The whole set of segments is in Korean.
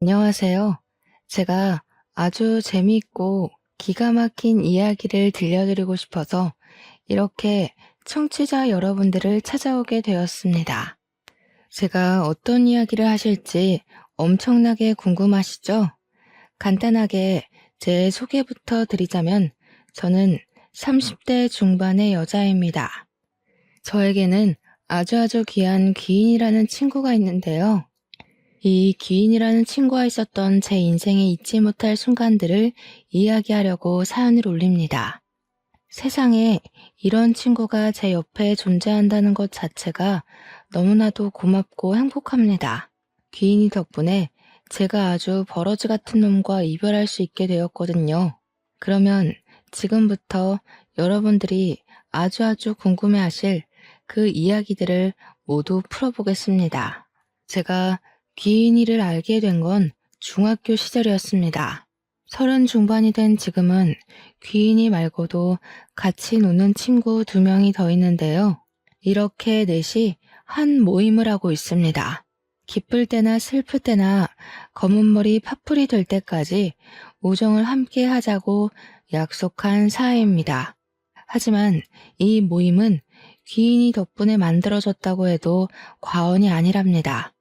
안녕하세요. 제가 아주 재미있고 기가 막힌 이야기를 들려드리고 싶어서 이렇게 청취자 여러분들을 찾아오게 되었습니다. 제가 어떤 이야기를 하실지 엄청나게 궁금하시죠? 간단하게 제 소개부터 드리자면 저는 30대 중반의 여자입니다. 저에게는 아주 귀한 귀인이라는 친구가 있는데요. 이 귀인이라는 친구와 있었던 제 인생에 잊지 못할 순간들을 이야기하려고 사연을 올립니다. 세상에 이런 친구가 제 옆에 존재한다는 것 자체가 너무나도 고맙고 행복합니다. 귀인이 덕분에 제가 아주 버러지 같은 놈과 이별할 수 있게 되었거든요. 그러면 지금부터 여러분들이 아주 궁금해하실 그 이야기들을 모두 풀어보겠습니다. 제가 귀인이를 알게 된 건 중학교 시절이었습니다. 30 중반이 된 지금은 귀인이 말고도 같이 노는 친구 2명이 더 있는데요. 이렇게 넷이 한 모임을 하고 있습니다. 기쁠 때나 슬플 때나 검은 머리 파풀이 될 때까지 우정을 함께 하자고 약속한 사이입니다. 하지만 이 모임은 귀인이 덕분에 만들어졌다고 해도 과언이 아니랍니다.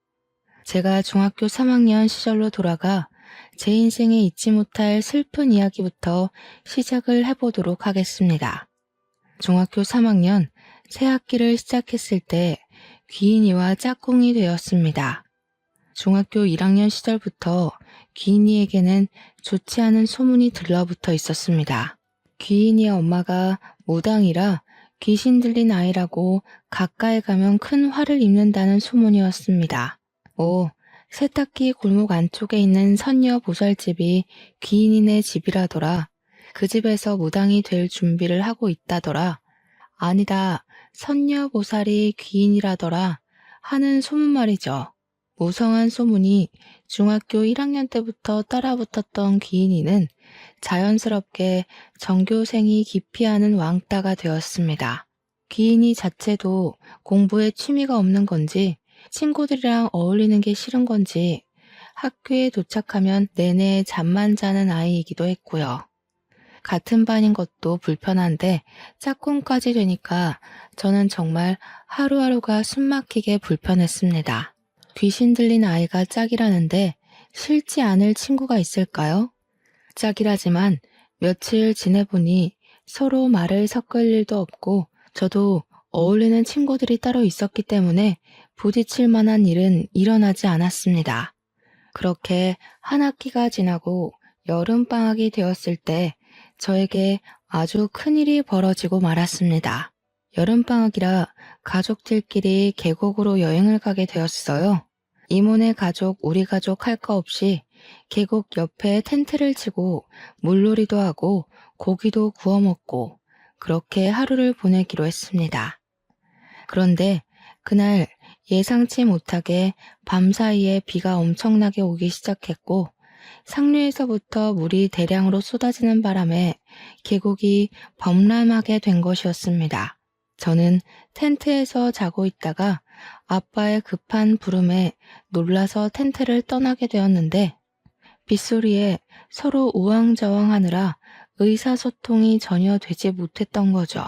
제가 중학교 3학년 시절로 돌아가 제 인생에 잊지 못할 슬픈 이야기부터 시작을 해보도록 하겠습니다. 중학교 3학년 새 학기를 시작했을 때 귀인이와 짝꿍이 되었습니다. 중학교 1학년 시절부터 귀인이에게는 좋지 않은 소문이 들러붙어 있었습니다. 귀인이의 엄마가 무당이라 귀신 들린 아이라고 가까이 가면 큰 화를 입는다는 소문이었습니다. 세탁기 골목 안쪽에 있는 선녀 보살집이 귀인이네 집이라더라. 그 집에서 무당이 될 준비를 하고 있다더라. 아니다, 선녀 보살이 귀인이라더라 하는 소문 말이죠. 무성한 소문이 중학교 1학년 때부터 따라붙었던 귀인이는 자연스럽게 전교생이 기피하는 왕따가 되었습니다. 귀인이 자체도 공부에 취미가 없는 건지 친구들이랑 어울리는 게 싫은 건지 학교에 도착하면 내내 잠만 자는 아이이기도 했고요. 같은 반인 것도 불편한데 짝꿍까지 되니까 저는 정말 하루하루가 숨막히게 불편했습니다. 귀신 들린 아이가 짝이라는데 싫지 않을 친구가 있을까요? 짝이라지만 며칠 지내보니 서로 말을 섞을 일도 없고 저도 어울리는 친구들이 따로 있었기 때문에 부딪힐 만한 일은 일어나지 않았습니다. 그렇게 한 학기가 지나고 여름방학이 되었을 때 저에게 아주 큰일이 벌어지고 말았습니다. 여름방학이라 가족들끼리 계곡으로 여행을 가게 되었어요. 이모네 가족, 우리 가족 할 거 없이 계곡 옆에 텐트를 치고 물놀이도 하고 고기도 구워 먹고 그렇게 하루를 보내기로 했습니다. 그런데 그날 예상치 못하게 밤사이에 비가 엄청나게 오기 시작했고 상류에서부터 물이 대량으로 쏟아지는 바람에 계곡이 범람하게 된 것이었습니다. 저는 텐트에서 자고 있다가 아빠의 급한 부름에 놀라서 텐트를 떠나게 되었는데 빗소리에 서로 우왕좌왕하느라 의사소통이 전혀 되지 못했던 거죠.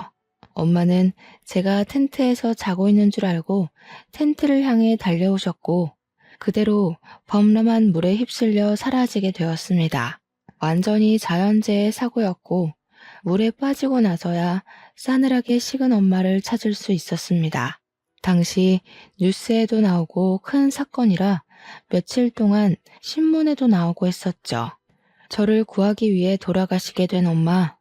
엄마는 제가 텐트에서 자고 있는 줄 알고 텐트를 향해 달려오셨고 그대로 범람한 물에 휩쓸려 사라지게 되었습니다. 완전히 자연재해 사고였고 물에 빠지고 나서야 싸늘하게 식은 엄마를 찾을 수 있었습니다. 당시 뉴스에도 나오고 큰 사건이라 며칠 동안 신문에도 나오고 했었죠. 저를 구하기 위해 돌아가시게 된 엄마.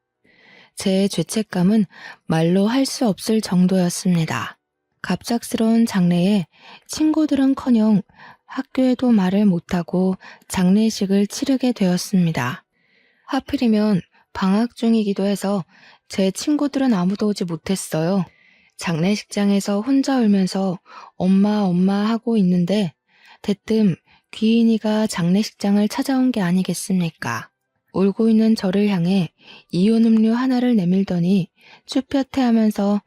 제 죄책감은 말로 할 수 없을 정도였습니다. 갑작스러운 장례에 친구들은커녕 학교에도 말을 못하고 장례식을 치르게 되었습니다. 하필이면 방학 중이기도 해서 제 친구들은 아무도 오지 못했어요. 장례식장에서 혼자 울면서 엄마 하고 있는데 대뜸 귀인이가 장례식장을 찾아온 게 아니겠습니까? 울고 있는 저를 향해 이온 음료 하나를 내밀더니 쭈뼛해하면서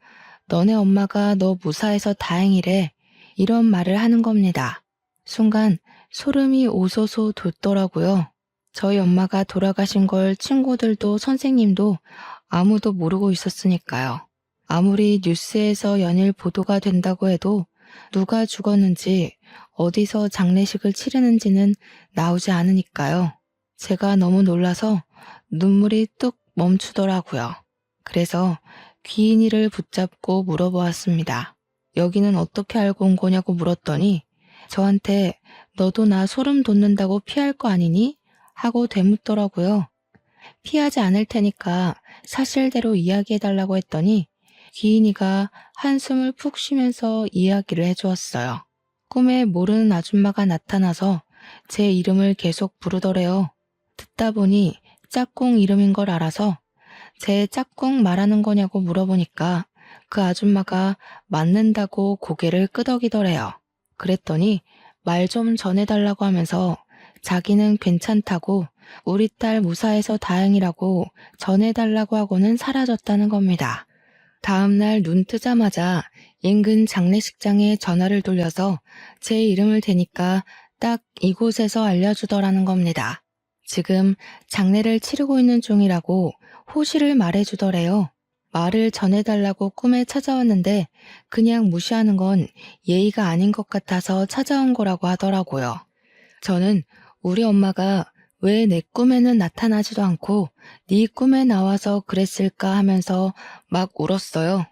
너네 엄마가 너 무사해서 다행이래 이런 말을 하는 겁니다. 순간 소름이 오소소 돋더라고요. 저희 엄마가 돌아가신 걸 친구들도 선생님도 아무도 모르고 있었으니까요. 아무리 뉴스에서 연일 보도가 된다고 해도 누가 죽었는지 어디서 장례식을 치르는지는 나오지 않으니까요. 제가 너무 놀라서 눈물이 뚝 멈추더라고요. 그래서 귀인이를 붙잡고 물어보았습니다. 여기는 어떻게 알고 온 거냐고 물었더니 저한테 너도 나 소름 돋는다고 피할 거 아니니? 하고 되묻더라고요. 피하지 않을 테니까 사실대로 이야기해달라고 했더니 귀인이가 한숨을 푹 쉬면서 이야기를 해주었어요. 꿈에 모르는 아줌마가 나타나서 제 이름을 계속 부르더래요. 듣다 보니 짝꿍 이름인 걸 알아서 제 짝꿍 말하는 거냐고 물어보니까 그 아줌마가 맞는다고 고개를 끄덕이더래요. 그랬더니 말 좀 전해달라고 하면서 자기는 괜찮다고 우리 딸 무사해서 다행이라고 전해달라고 하고는 사라졌다는 겁니다. 다음날 눈 뜨자마자 인근 장례식장에 전화를 돌려서 제 이름을 대니까 딱 이곳에서 알려주더라는 겁니다. 지금 장례를 치르고 있는 중이라고 호시를 말해주더래요. 말을 전해달라고 꿈에 찾아왔는데 그냥 무시하는 건 예의가 아닌 것 같아서 찾아온 거라고 하더라고요. 저는 우리 엄마가 왜 내 꿈에는 나타나지도 않고 네 꿈에 나와서 그랬을까 하면서 막 울었어요.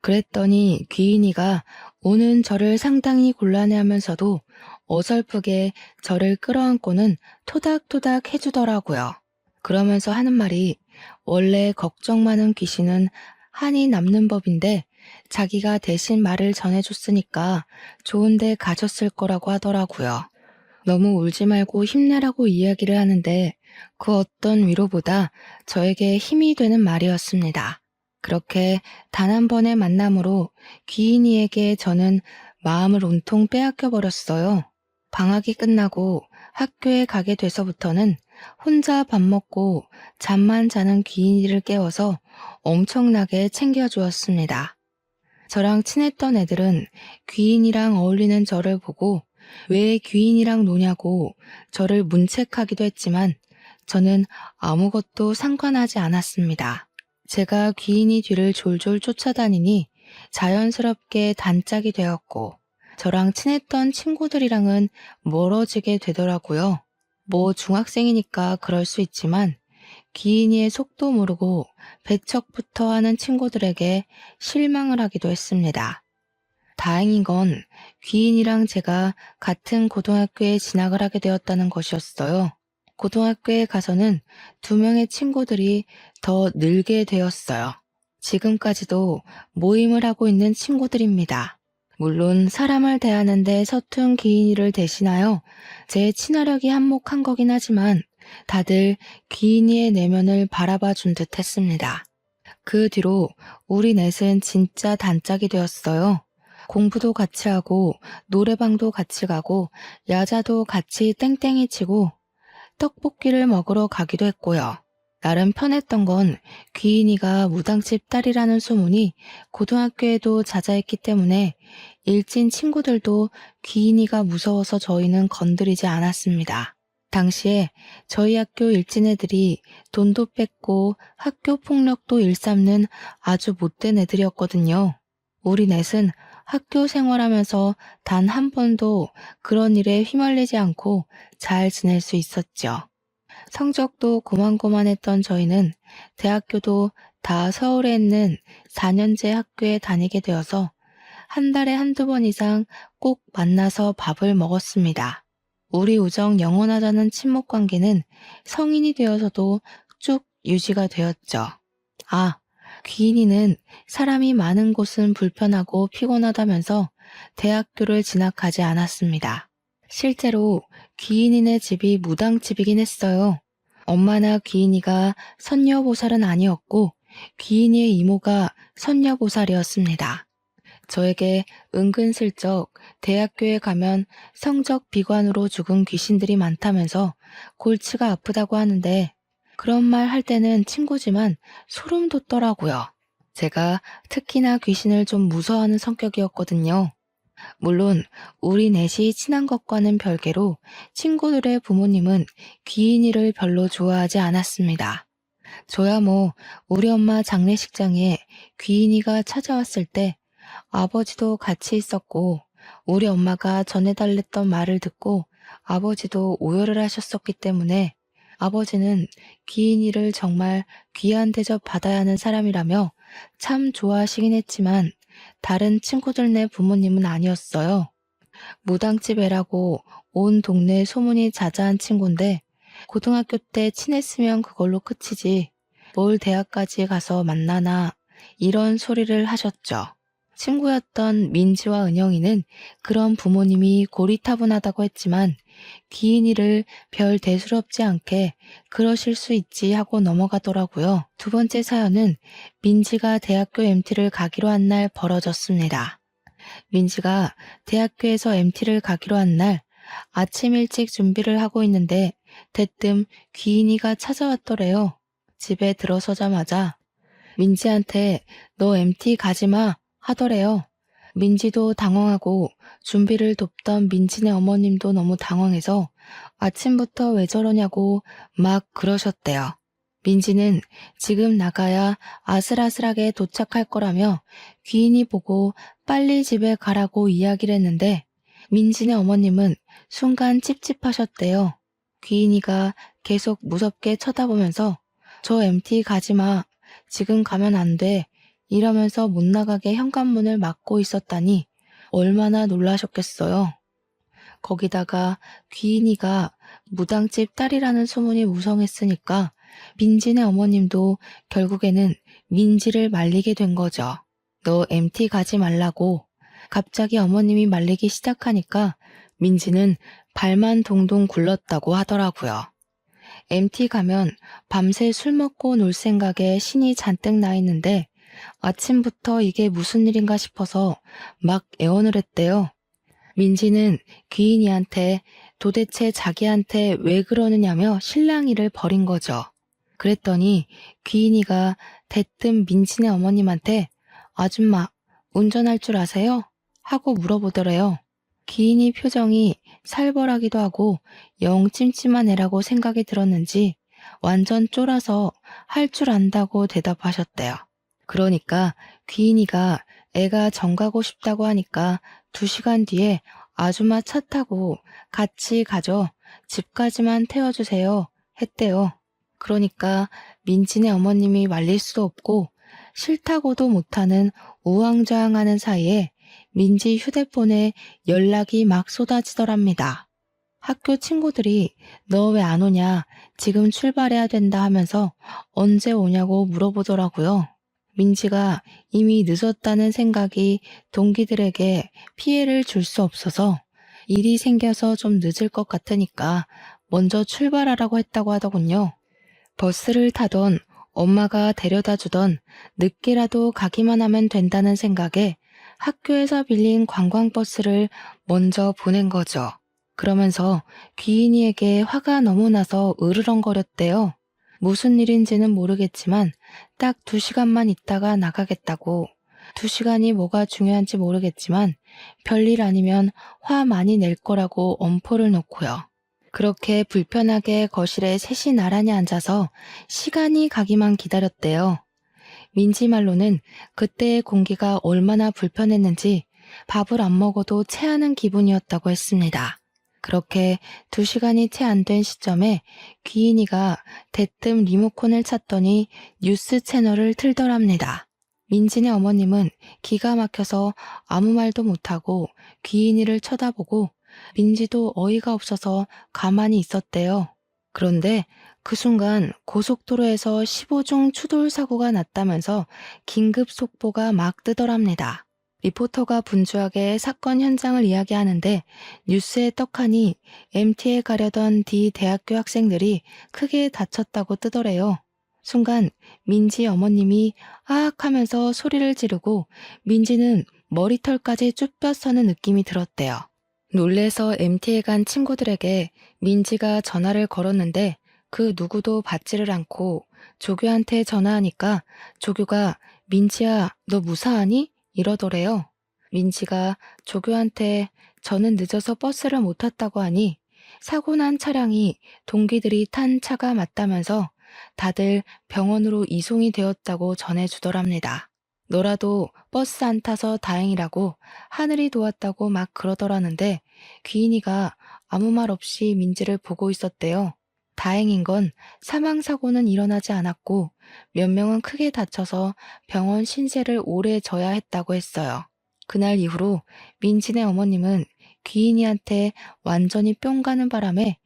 그랬더니 귀인이가 우는 저를 상당히 곤란해하면서도 어설프게 저를 끌어안고는 토닥토닥 해주더라고요. 그러면서 하는 말이 원래 걱정 많은 귀신은 한이 남는 법인데 자기가 대신 말을 전해줬으니까 좋은 데 가셨을 거라고 하더라고요. 너무 울지 말고 힘내라고 이야기를 하는데 그 어떤 위로보다 저에게 힘이 되는 말이었습니다. 그렇게 단 한 번의 만남으로 귀인이에게 저는 마음을 온통 빼앗겨 버렸어요. 방학이 끝나고 학교에 가게 돼서부터는 혼자 밥 먹고 잠만 자는 귀인이를 깨워서 엄청나게 챙겨주었습니다. 저랑 친했던 애들은 귀인이랑 어울리는 저를 보고 왜 귀인이랑 노냐고 저를 문책하기도 했지만 저는 아무것도 상관하지 않았습니다. 제가 귀인이 뒤를 졸졸 쫓아다니니 자연스럽게 단짝이 되었고 저랑 친했던 친구들이랑은 멀어지게 되더라고요. 뭐 중학생이니까 그럴 수 있지만 귀인이의 속도 모르고 배척부터 하는 친구들에게 실망을 하기도 했습니다. 다행인 건 귀인이랑 제가 같은 고등학교에 진학을 하게 되었다는 것이었어요. 고등학교에 가서는 2명의 친구들이 더 늘게 되었어요. 지금까지도 모임을 하고 있는 친구들입니다. 물론 사람을 대하는데 서툰 귀인이를 대신하여 제 친화력이 한몫한 거긴 하지만 다들 귀인이의 내면을 바라봐 준 듯 했습니다. 그 뒤로 우리 넷은 진짜 단짝이 되었어요. 공부도 같이 하고 노래방도 같이 가고 야자도 같이 땡땡이 치고 떡볶이를 먹으러 가기도 했고요. 나름 편했던 건 귀인이가 무당집 딸이라는 소문이 고등학교에도 자자했기 때문에 일진 친구들도 귀인이가 무서워서 저희는 건드리지 않았습니다. 당시에 저희 학교 일진 애들이 돈도 뺏고 학교 폭력도 일삼는 아주 못된 애들이었거든요. 우리 넷은 학교 생활하면서 단 한 번도 그런 일에 휘말리지 않고 잘 지낼 수 있었죠. 성적도 고만고만했던 저희는 대학교도 다 서울에 있는 4년제 학교에 다니게 되어서 한 달에 한두 번 이상 꼭 만나서 밥을 먹었습니다. 우리 우정 영원하자는 친목 관계는 성인이 되어서도 쭉 유지가 되었죠. 아, 귀인이는 사람이 많은 곳은 불편하고 피곤하다면서 대학교를 진학하지 않았습니다. 실제로 귀인이네 집이 무당집이긴 했어요. 엄마나 귀인이가 선녀보살은 아니었고 귀인이의 이모가 선녀보살이었습니다. 저에게 은근슬쩍 대학교에 가면 성적 비관으로 죽은 귀신들이 많다면서 골치가 아프다고 하는데 그런 말 할 때는 친구지만 소름 돋더라고요. 제가 특히나 귀신을 좀 무서워하는 성격이었거든요. 물론 우리 넷이 친한 것과는 별개로 친구들의 부모님은 귀인이를 별로 좋아하지 않았습니다. 저야 뭐 우리 엄마 장례식장에 귀인이가 찾아왔을 때 아버지도 같이 있었고 우리 엄마가 전해달랬던 말을 듣고 아버지도 오열을 하셨었기 때문에 아버지는 귀인이를 정말 귀한 대접 받아야 하는 사람이라며 참 좋아하시긴 했지만 다른 친구들네 부모님은 아니었어요. 무당집 애라고 온 동네에 소문이 자자한 친구인데 고등학교 때 친했으면 그걸로 끝이지 뭘 대학까지 가서 만나나 이런 소리를 하셨죠. 친구였던 민지와 은영이는 그런 부모님이 고리타분하다고 했지만 귀인이를 별 대수롭지 않게 그러실 수 있지 하고 넘어가더라고요. 두 번째 사연은 민지가 대학교 MT를 가기로 한 날 벌어졌습니다. 민지가 대학교에서 MT를 가기로 한 날 아침 일찍 준비를 하고 있는데 대뜸 귀인이가 찾아왔더래요. 집에 들어서자마자 민지한테 너 MT 가지 마 하더래요. 민지도 당황하고 준비를 돕던 민지네 어머님도 너무 당황해서 아침부터 왜 저러냐고 막 그러셨대요. 민지는 지금 나가야 아슬아슬하게 도착할 거라며 귀인이 보고 빨리 집에 가라고 이야기를 했는데 민지네 어머님은 순간 찝찝하셨대요. 귀인이가 계속 무섭게 쳐다보면서 저 MT 가지 마. 지금 가면 안 돼. 이러면서 못 나가게 현관문을 막고 있었다니 얼마나 놀라셨겠어요. 거기다가 귀인이가 무당집 딸이라는 소문이 무성했으니까 민지네 어머님도 결국에는 민지를 말리게 된 거죠. 너 MT 가지 말라고. 갑자기 어머님이 말리기 시작하니까 민지는 발만 동동 굴렀다고 하더라고요. MT 가면 밤새 술 먹고 놀 생각에 신이 잔뜩 나 있는데 아침부터 이게 무슨 일인가 싶어서 막 애원을 했대요. 민지는 귀인이한테 도대체 자기한테 왜 그러느냐며 실랑이를 벌인 거죠. 그랬더니 귀인이가 대뜸 민지네 어머님한테 아줌마 운전할 줄 아세요? 하고 물어보더래요. 귀인이 표정이 살벌하기도 하고 영 찜찜한 애라고 생각이 들었는지 완전 쫄아서 할 줄 안다고 대답하셨대요. 그러니까 귀인이가 애가 정 가고 싶다고 하니까 2시간 뒤에 아줌마 차 타고 같이 가죠. 집까지만 태워주세요. 했대요. 그러니까 민지네 어머님이 말릴 수도 없고 싫다고도 못하는 우왕좌왕하는 사이에 민지 휴대폰에 연락이 막 쏟아지더랍니다. 학교 친구들이 너 왜 안 오냐, 지금 출발해야 된다 하면서 언제 오냐고 물어보더라고요. 민지가 이미 늦었다는 생각이 동기들에게 피해를 줄 수 없어서 일이 생겨서 좀 늦을 것 같으니까 먼저 출발하라고 했다고 하더군요. 버스를 타던 엄마가 데려다 주던 늦게라도 가기만 하면 된다는 생각에 학교에서 빌린 관광버스를 먼저 보낸 거죠. 그러면서 귀인이에게 화가 너무 나서 으르렁거렸대요. 무슨 일인지는 모르겠지만 딱 2시간만 있다가 나가겠다고. 2시간이 뭐가 중요한지 모르겠지만 별일 아니면 화 많이 낼 거라고 엄포를 놓고요. 그렇게 불편하게 거실에 셋이 나란히 앉아서 시간이 가기만 기다렸대요. 민지 말로는 그때의 공기가 얼마나 불편했는지 밥을 안 먹어도 체하는 기분이었다고 했습니다. 그렇게 2시간이 채 안 된 시점에 귀인이가 대뜸 리모컨을 찾더니 뉴스 채널을 틀더랍니다. 민지네 어머님은 기가 막혀서 아무 말도 못하고 귀인이를 쳐다보고 민지도 어이가 없어서 가만히 있었대요. 그런데 그 순간 고속도로에서 15중 추돌 사고가 났다면서 긴급 속보가 막 뜨더랍니다. 리포터가 분주하게 사건 현장을 이야기하는데 뉴스에 떡하니 MT에 가려던 D 대학교 학생들이 크게 다쳤다고 뜨더래요. 순간 민지 어머님이 아악 하면서 소리를 지르고 민지는 머리털까지 쭈뼛 서는 느낌이 들었대요. 놀래서 MT에 간 친구들에게 민지가 전화를 걸었는데 그 누구도 받지를 않고 조교한테 전화하니까 조교가 민지야 너 무사하니? 이러더래요. 민지가 조교한테 저는 늦어서 버스를 못 탔다고 하니 사고 난 차량이 동기들이 탄 차가 맞다면서 다들 병원으로 이송이 되었다고 전해주더랍니다. 너라도 버스 안 타서 다행이라고 하늘이 도왔다고 막 그러더라는데 귀인이가 아무 말 없이 민지를 보고 있었대요. 다행인 건 사망사고는 일어나지 않았고 몇 명은 크게 다쳐서 병원 신세를 오래 져야 했다고 했어요. 그날 이후로 민진의 어머님은 귀인이한테 완전히 뿅 가는 바람에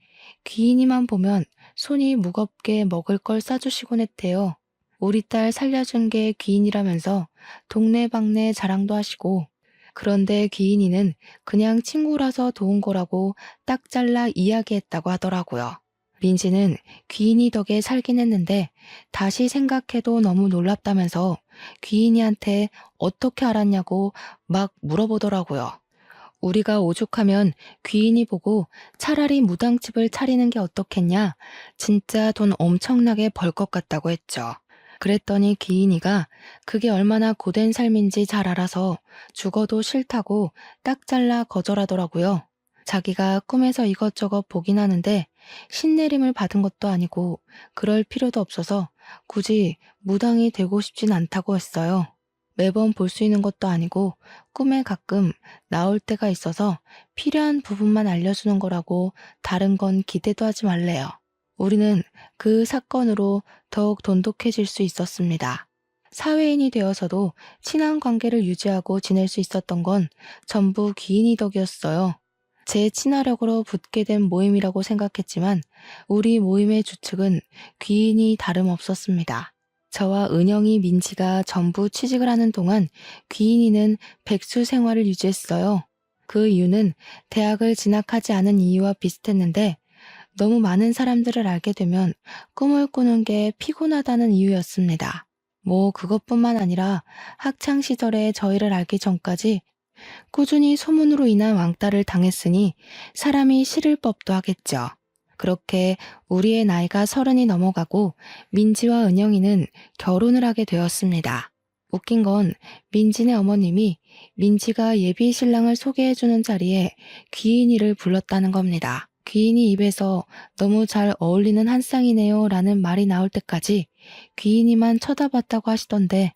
귀인이만 보면 손이 무겁게 먹을 걸 싸주시곤 했대요. 우리 딸 살려준 게 귀인이라면서 동네방네 자랑도 하시고, 그런데 귀인이는 그냥 친구라서 도운 거라고 딱 잘라 이야기했다고 하더라고요. 민지는 귀인이 덕에 살긴 했는데 다시 생각해도 너무 놀랍다면서 귀인이한테 어떻게 알았냐고 막 물어보더라고요. 우리가 오죽하면 귀인이 보고 차라리 무당집을 차리는 게 어떻겠냐, 진짜 돈 엄청나게 벌 것 같다고 했죠. 그랬더니 귀인이가 그게 얼마나 고된 삶인지 잘 알아서 죽어도 싫다고 딱 잘라 거절하더라고요. 자기가 꿈에서 이것저것 보긴 하는데 신내림을 받은 것도 아니고 그럴 필요도 없어서 굳이 무당이 되고 싶진 않다고 했어요. 매번 볼 수 있는 것도 아니고 꿈에 가끔 나올 때가 있어서 필요한 부분만 알려주는 거라고 다른 건 기대도 하지 말래요. 우리는 그 사건으로 더욱 돈독해질 수 있었습니다. 사회인이 되어서도 친한 관계를 유지하고 지낼 수 있었던 건 전부 귀인이 덕이었어요. 제 친화력으로 붙게 된 모임이라고 생각했지만 우리 모임의 주축은 귀인이 다름없었습니다. 저와 은영이, 민지가 전부 취직을 하는 동안 귀인이는 백수 생활을 유지했어요. 그 이유는 대학을 진학하지 않은 이유와 비슷했는데 너무 많은 사람들을 알게 되면 꿈을 꾸는 게 피곤하다는 이유였습니다. 뭐 그것뿐만 아니라 학창 시절에 저희를 알기 전까지 꾸준히 소문으로 인한 왕따를 당했으니 사람이 싫을 법도 하겠죠. 그렇게 우리의 나이가 30이 넘어가고 민지와 은영이는 결혼을 하게 되었습니다. 웃긴 건 민지네 어머님이 민지가 예비 신랑을 소개해주는 자리에 귀인이를 불렀다는 겁니다. 귀인이 입에서 너무 잘 어울리는 한 쌍이네요 라는 말이 나올 때까지 귀인이만 쳐다봤다고 하시던데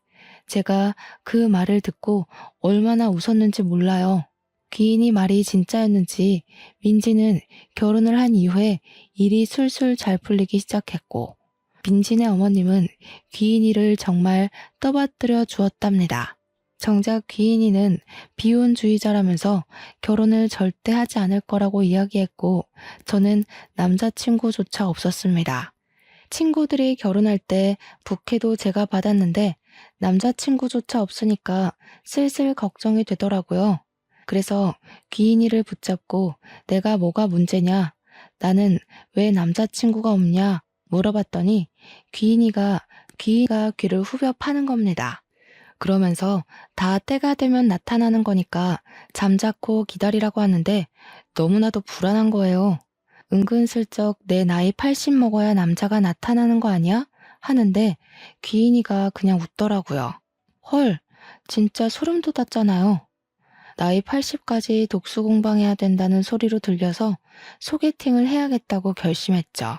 제가 그 말을 듣고 얼마나 웃었는지 몰라요. 귀인이 말이 진짜였는지 민지는 결혼을 한 이후에 일이 술술 잘 풀리기 시작했고 민진의 어머님은 귀인이를 정말 떠받들여 주었답니다. 정작 귀인이는 비혼주의자라면서 결혼을 절대 하지 않을 거라고 이야기했고 저는 남자친구조차 없었습니다. 친구들이 결혼할 때 부케도 제가 받았는데 남자친구조차 없으니까 슬슬 걱정이 되더라고요. 그래서 귀인이를 붙잡고 내가 뭐가 문제냐, 나는 왜 남자친구가 없냐 물어봤더니 귀인이가 귀를 후벼 파는 겁니다. 그러면서 다 때가 되면 나타나는 거니까 잠자코 기다리라고 하는데 너무나도 불안한 거예요. 은근슬쩍 내 나이 80 먹어야 남자가 나타나는 거 아니야? 하는데 귀인이가 그냥 웃더라고요. 헐, 진짜 소름 돋았잖아요. 나이 80까지 독수 공방해야 된다는 소리로 들려서 소개팅을 해야겠다고 결심했죠.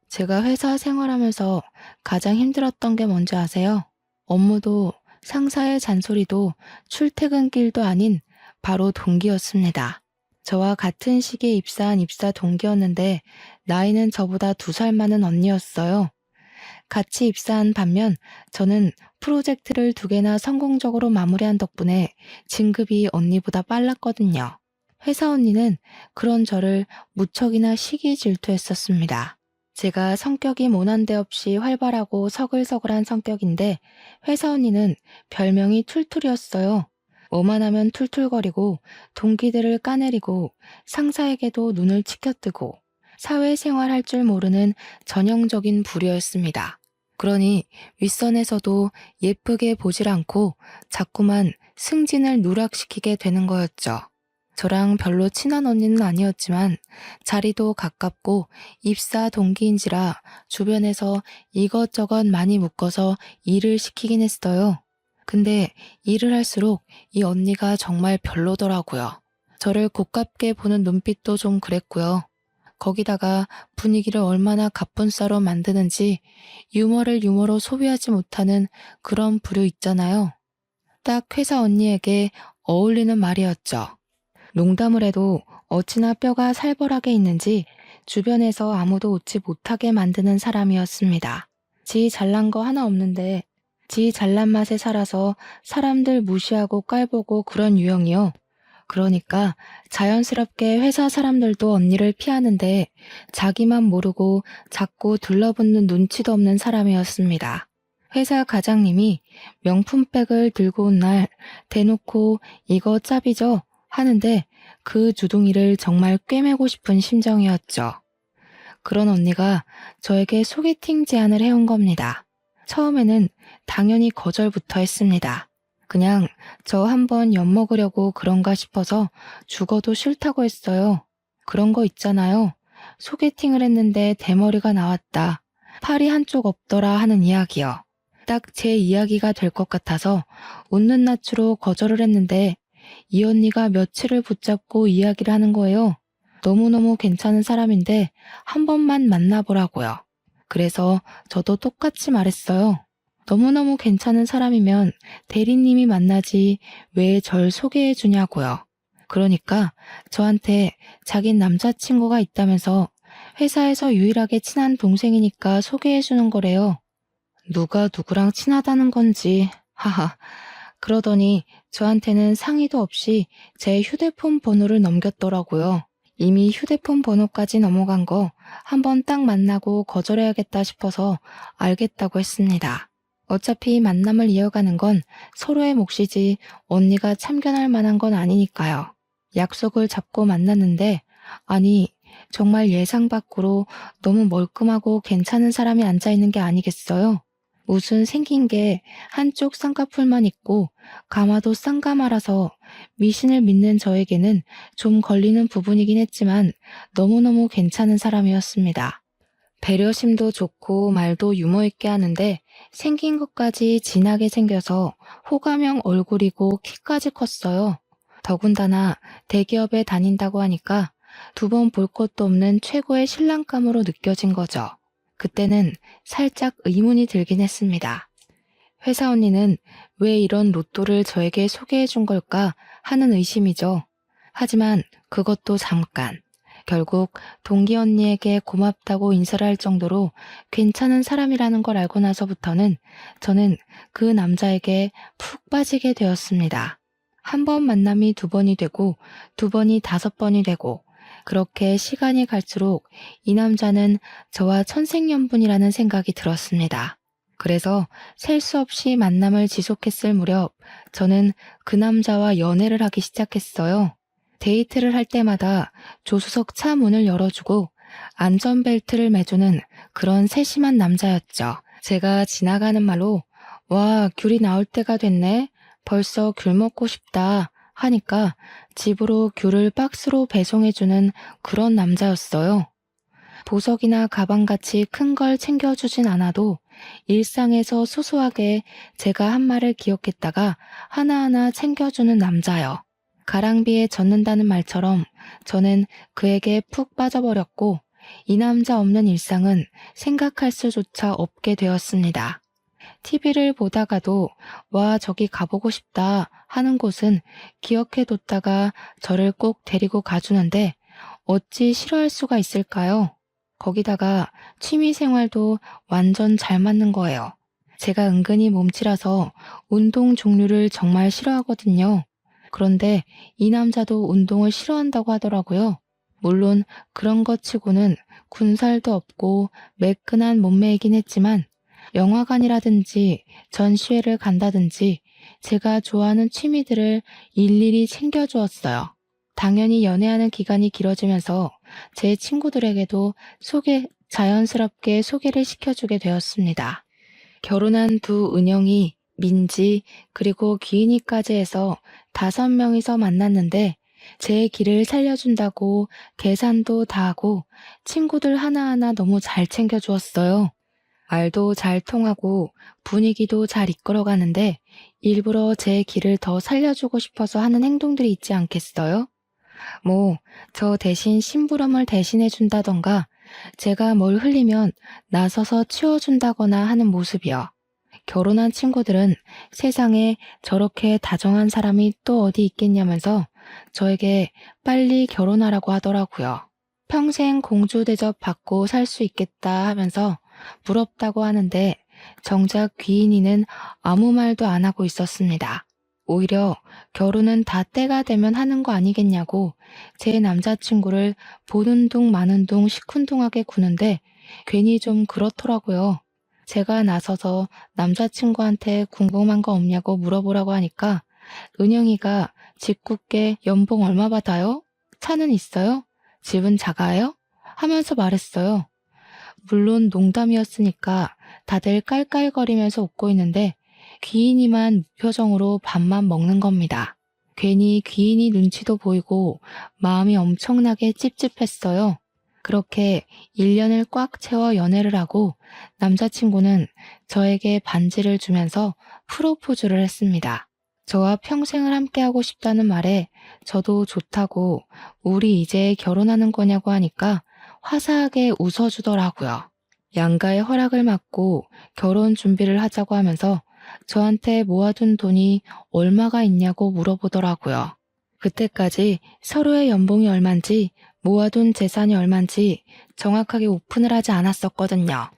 제가 회사 생활하면서 가장 힘들었던 게 뭔지 아세요? 업무도 상사의 잔소리도 출퇴근길도 아닌 바로 동기였습니다. 저와 같은 시기에 입사한 입사 동기였는데 나이는 저보다 2살 많은 언니였어요. 같이 입사한 반면 저는 프로젝트를 2개나 성공적으로 마무리한 덕분에 진급이 언니보다 빨랐거든요. 회사 언니는 그런 저를 무척이나 시기 질투했었습니다. 제가 성격이 모난 데 없이 활발하고 서글서글한 성격인데 회사 언니는 별명이 툴툴이었어요. 뭐만 하면 툴툴거리고 동기들을 까내리고 상사에게도 눈을 치켜뜨고 사회생활 할 줄 모르는 전형적인 부류였습니다. 그러니 윗선에서도 예쁘게 보질 않고 자꾸만 승진을 누락시키게 되는 거였죠. 저랑 별로 친한 언니는 아니었지만 자리도 가깝고 입사 동기인지라 주변에서 이것저것 많이 묶어서 일을 시키긴 했어요. 근데 일을 할수록 이 언니가 정말 별로더라고요. 저를 고깝게 보는 눈빛도 좀 그랬고요. 거기다가 분위기를 얼마나 갑분싸로 만드는지 유머를 유머로 소비하지 못하는 그런 부류 있잖아요. 딱 회사 언니에게 어울리는 말이었죠. 농담을 해도 어찌나 뼈가 살벌하게 있는지 주변에서 아무도 웃지 못하게 만드는 사람이었습니다. 지 잘난 거 하나 없는데 지 잘난 맛에 살아서 사람들 무시하고 깔보고 그런 유형이요. 그러니까 자연스럽게 회사 사람들도 언니를 피하는데 자기만 모르고 자꾸 둘러붙는 눈치도 없는 사람이었습니다. 회사 과장님이 명품백을 들고 온 날 대놓고 이거 짭이죠? 하는데 그 주둥이를 정말 꿰매고 싶은 심정이었죠. 그런 언니가 저에게 소개팅 제안을 해온 겁니다. 처음에는 당연히 거절부터 했습니다. 그냥 저 한번 엿먹으려고 그런가 싶어서 죽어도 싫다고 했어요. 그런 거 있잖아요. 소개팅을 했는데 대머리가 나왔다. 팔이 한쪽 없더라 하는 이야기요. 딱 제 이야기가 될 것 같아서 웃는 낯으로 거절을 했는데 이 언니가 며칠을 붙잡고 이야기를 하는 거예요. 너무너무 괜찮은 사람인데 한 번만 만나보라고요. 그래서 저도 똑같이 말했어요. 너무너무 괜찮은 사람이면 대리님이 만나지 왜 절 소개해 주냐고요. 그러니까 저한테 자긴 남자친구가 있다면서 회사에서 유일하게 친한 동생이니까 소개해 주는 거래요. 누가 누구랑 친하다는 건지, 하하. 그러더니 저한테는 상의도 없이 제 휴대폰 번호를 넘겼더라고요. 이미 휴대폰 번호까지 넘어간 거 한번 딱 만나고 거절해야겠다 싶어서 알겠다고 했습니다. 어차피 만남을 이어가는 건 서로의 몫이지 언니가 참견할 만한 건 아니니까요. 약속을 잡고 만났는데 아니 정말 예상 밖으로 너무 멀끔하고 괜찮은 사람이 앉아있는 게 아니겠어요? 무슨 생긴 게 한쪽 쌍꺼풀만 있고 가마도 쌍가마라서 미신을 믿는 저에게는 좀 걸리는 부분이긴 했지만 너무너무 괜찮은 사람이었습니다. 배려심도 좋고 말도 유머 있게 하는데 생긴 것까지 진하게 생겨서 호감형 얼굴이고 키까지 컸어요. 더군다나 대기업에 다닌다고 하니까 두 번 볼 것도 없는 최고의 신랑감으로 느껴진 거죠. 그때는 살짝 의문이 들긴 했습니다. 회사 언니는 왜 이런 로또를 저에게 소개해 준 걸까 하는 의심이죠. 하지만 그것도 잠깐. 결국 동기 언니에게 고맙다고 인사를 할 정도로 괜찮은 사람이라는 걸 알고 나서부터는 저는 그 남자에게 푹 빠지게 되었습니다. 한 번 만남이 두 번이 되고 두 번이 다섯 번이 되고 그렇게 시간이 갈수록 이 남자는 저와 천생연분이라는 생각이 들었습니다. 그래서 셀 수 없이 만남을 지속했을 무렵 저는 그 남자와 연애를 하기 시작했어요. 데이트를 할 때마다 조수석 차 문을 열어주고 안전벨트를 매주는 그런 세심한 남자였죠. 제가 지나가는 말로 와, 귤이 나올 때가 됐네. 벌써 귤 먹고 싶다 하니까 집으로 귤을 박스로 배송해주는 그런 남자였어요. 보석이나 가방같이 큰 걸 챙겨주진 않아도 일상에서 소소하게 제가 한 말을 기억했다가 하나하나 챙겨주는 남자요. 가랑비에 젖는다는 말처럼 저는 그에게 푹 빠져버렸고 이 남자 없는 일상은 생각할 수조차 없게 되었습니다. TV를 보다가도 와 저기 가보고 싶다 하는 곳은 기억해뒀다가 저를 꼭 데리고 가주는데 어찌 싫어할 수가 있을까요? 거기다가 취미생활도 완전 잘 맞는 거예요. 제가 은근히 몸치라서 운동 종류를 정말 싫어하거든요. 그런데 이 남자도 운동을 싫어한다고 하더라고요. 물론 그런 것 치고는 군살도 없고 매끈한 몸매이긴 했지만 영화관이라든지 전시회를 간다든지 제가 좋아하는 취미들을 일일이 챙겨주었어요. 당연히 연애하는 기간이 길어지면서 제 친구들에게도 자연스럽게 소개를 시켜주게 되었습니다. 결혼한 두 은영이, 민지, 그리고 기인이까지 해서 5명이서 만났는데 제 길을 살려준다고 계산도 다 하고 친구들 하나하나 너무 잘 챙겨주었어요. 말도 잘 통하고 분위기도 잘 이끌어가는데 일부러 제 길을 더 살려주고 싶어서 하는 행동들이 있지 않겠어요? 뭐, 저 대신 심부름을 대신해준다던가, 제가 뭘 흘리면 나서서 치워준다거나 하는 모습이요. 결혼한 친구들은 세상에 저렇게 다정한 사람이 또 어디 있겠냐면서 저에게 빨리 결혼하라고 하더라고요. 평생 공주 대접 받고 살 수 있겠다 하면서 부럽다고 하는데 정작 귀인이는 아무 말도 안 하고 있었습니다. 오히려 결혼은 다 때가 되면 하는 거 아니겠냐고 제 남자친구를 보는 둥 마는 둥 시큰둥하게 구는데 괜히 좀 그렇더라고요. 제가 나서서 남자친구한테 궁금한 거 없냐고 물어보라고 하니까 은영이가 짓궂게 연봉 얼마 받아요? 차는 있어요? 집은 작아요? 하면서 말했어요. 물론 농담이었으니까 다들 깔깔거리면서 웃고 있는데 귀인이만 무표정으로 밥만 먹는 겁니다. 괜히 귀인이 눈치도 보이고 마음이 엄청나게 찝찝했어요. 그렇게 1년을 꽉 채워 연애를 하고 남자친구는 저에게 반지를 주면서 프로포즈를 했습니다. 저와 평생을 함께하고 싶다는 말에 저도 좋다고 우리 이제 결혼하는 거냐고 하니까 화사하게 웃어주더라고요. 양가의 허락을 받고 결혼 준비를 하자고 하면서 저한테 모아둔 돈이 얼마가 있냐고 물어보더라고요. 그때까지 서로의 연봉이 얼만지 모아둔 재산이 얼만지 정확하게 오픈을 하지 않았었거든요.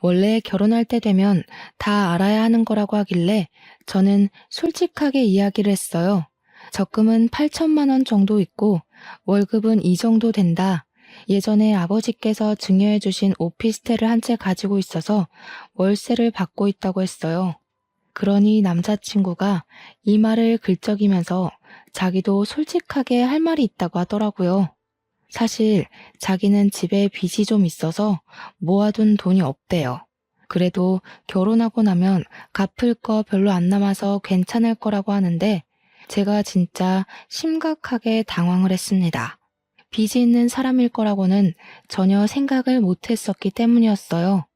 원래 결혼할 때 되면 다 알아야 하는 거라고 하길래 저는 솔직하게 이야기를 했어요. 적금은 8천만 원 정도 있고 월급은 이 정도 된다. 예전에 아버지께서 증여해 주신 오피스텔을 한 채 가지고 있어서 월세를 받고 있다고 했어요. 그러니 남자친구가 이 말을 긁적이면서 자기도 솔직하게 할 말이 있다고 하더라고요. 사실 자기는 집에 빚이 좀 있어서 모아둔 돈이 없대요. 그래도 결혼하고 나면 갚을 거 별로 안 남아서 괜찮을 거라고 하는데 제가 진짜 심각하게 당황을 했습니다. 빚이 있는 사람일 거라고는 전혀 생각을 못 했었기 때문이었어요.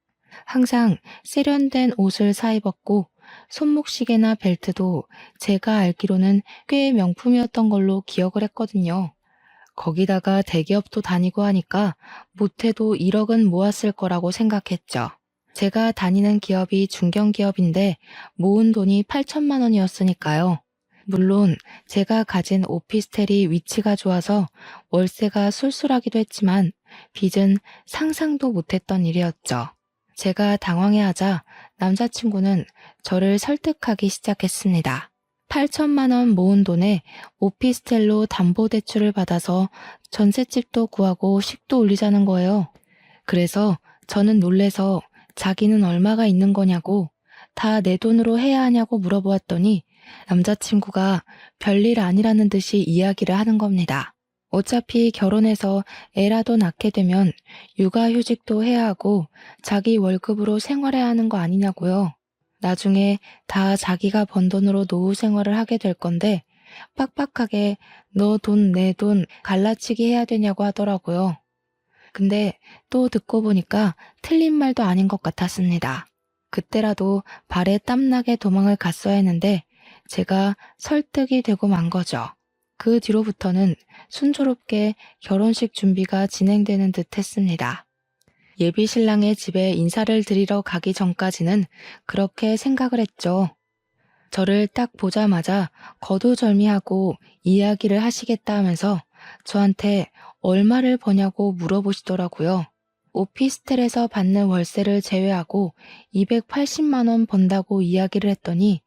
항상 세련된 옷을 사입었고 손목시계나 벨트도 제가 알기로는 꽤 명품이었던 걸로 기억을 했거든요. 거기다가 대기업도 다니고 하니까 못해도 1억은 모았을 거라고 생각했죠. 제가 다니는 기업이 중견기업인데 모은 돈이 8천만 원이었으니까요. 물론 제가 가진 오피스텔이 위치가 좋아서 월세가 쏠쏠하기도 했지만 빚은 상상도 못했던 일이었죠. 제가 당황해하자 남자친구는 저를 설득하기 시작했습니다. 8천만 원 모은 돈에 오피스텔로 담보대출을 받아서 전셋집도 구하고 식도 올리자는 거예요. 그래서 저는 놀래서 자기는 얼마가 있는 거냐고 다 내 돈으로 해야 하냐고 물어보았더니 남자친구가 별일 아니라는 듯이 이야기를 하는 겁니다. 어차피 결혼해서 애라도 낳게 되면 육아휴직도 해야 하고 자기 월급으로 생활해야 하는 거 아니냐고요. 나중에 다 자기가 번 돈으로 노후 생활을 하게 될 건데 빡빡하게 너 돈, 내 돈 갈라치기 해야 되냐고 하더라고요. 근데 또 듣고 보니까 틀린 말도 아닌 것 같았습니다. 그때라도 발에 땀나게 도망을 갔어야 했는데 제가 설득이 되고 만 거죠. 그 뒤로부터는 순조롭게 결혼식 준비가 진행되는 듯 했습니다. 예비 신랑의 집에 인사를 드리러 가기 전까지는 그렇게 생각을 했죠. 저를 딱 보자마자 거두절미하고 이야기를 하시겠다 하면서 저한테 얼마를 버냐고 물어보시더라고요. 오피스텔에서 받는 월세를 제외하고 280만 원 번다고 이야기를 했더니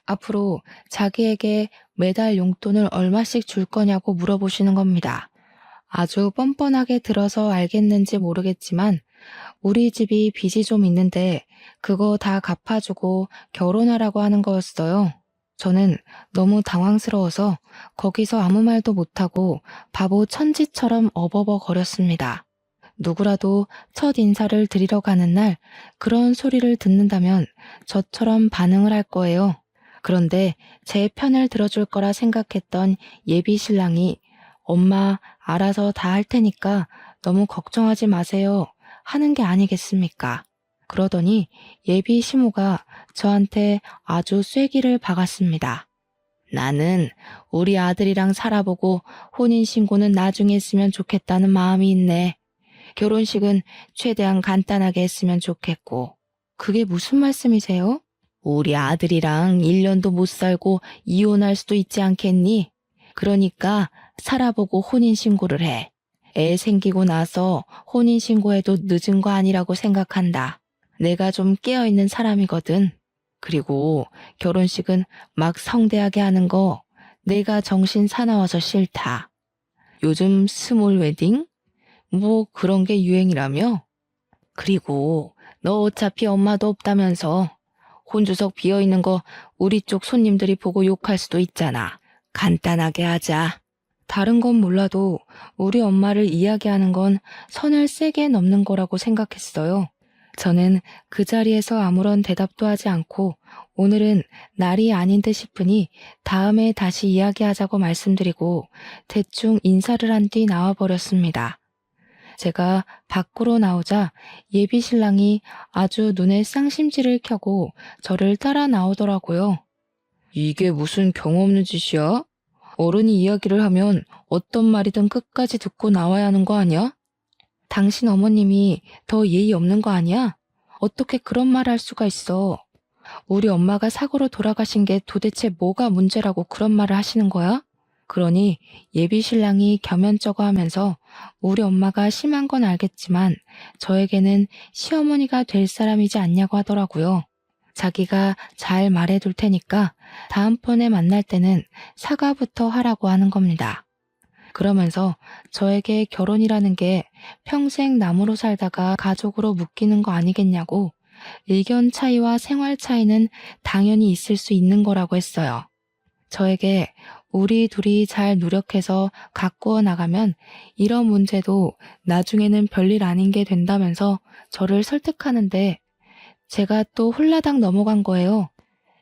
앞으로 자기에게 매달 용돈을 얼마씩 줄 거냐고 물어보시는 겁니다. 아주 뻔뻔하게 들어서 알겠는지 모르겠지만 우리 집이 빚이 좀 있는데 그거 다 갚아주고 결혼하라고 하는 거였어요. 저는 너무 당황스러워서 거기서 아무 말도 못하고 바보 천지처럼 어버버 거렸습니다. 누구라도 첫 인사를 드리러 가는 날 그런 소리를 듣는다면 저처럼 반응을 할 거예요. 그런데 제 편을 들어줄 거라 생각했던 예비 신랑이 엄마 알아서 다 할 테니까 너무 걱정하지 마세요 하는 게 아니겠습니까? 그러더니 예비 시모가 저한테 아주 쐐기를 박았습니다. 나는 우리 아들이랑 살아보고 혼인신고는 나중에 했으면 좋겠다는 마음이 있네. 결혼식은 최대한 간단하게 했으면 좋겠고. 그게 무슨 말씀이세요? 우리 아들이랑 1년도 못 살고 이혼할 수도 있지 않겠니? 그러니까 살아보고 혼인신고를 해. 애 생기고 나서 혼인신고해도 늦은 거 아니라고 생각한다. 내가 좀 깨어있는 사람이거든. 그리고 결혼식은 막 성대하게 하는 거 내가 정신 사나워서 싫다. 요즘 스몰 웨딩? 뭐 그런 게 유행이라며? 그리고 너 어차피 엄마도 없다면서 혼주석 비어있는 거 우리 쪽 손님들이 보고 욕할 수도 있잖아. 간단하게 하자. 다른 건 몰라도 우리 엄마를 이야기하는 건 선을 세게 넘는 거라고 생각했어요. 저는 그 자리에서 아무런 대답도 하지 않고 오늘은 날이 아닌 듯 싶으니 다음에 다시 이야기하자고 말씀드리고 대충 인사를 한 뒤 나와버렸습니다. 제가 밖으로 나오자 예비 신랑이 아주 눈에 쌍심지를 켜고 저를 따라 나오더라고요. 이게 무슨 경험 없는 짓이야? 어른이 이야기를 하면 어떤 말이든 끝까지 듣고 나와야 하는 거 아니야? 당신 어머님이 더 예의 없는 거 아니야? 어떻게 그런 말 할 수가 있어? 우리 엄마가 사고로 돌아가신 게 도대체 뭐가 문제라고 그런 말을 하시는 거야? 그러니 예비 신랑이 겸연쩍어 하면서 우리 엄마가 심한 건 알겠지만 저에게는 시어머니가 될 사람이지 않냐고 하더라고요. 자기가 잘 말해둘 테니까 다음번에 만날 때는 사과부터 하라고 하는 겁니다. 그러면서 저에게 결혼이라는 게 평생 남으로 살다가 가족으로 묶이는 거 아니겠냐고 의견 차이와 생활 차이는 당연히 있을 수 있는 거라고 했어요. 저에게 우리 둘이 잘 노력해서 가꾸어 나가면 이런 문제도 나중에는 별일 아닌 게 된다면서 저를 설득하는데 제가 또 홀라당 넘어간 거예요.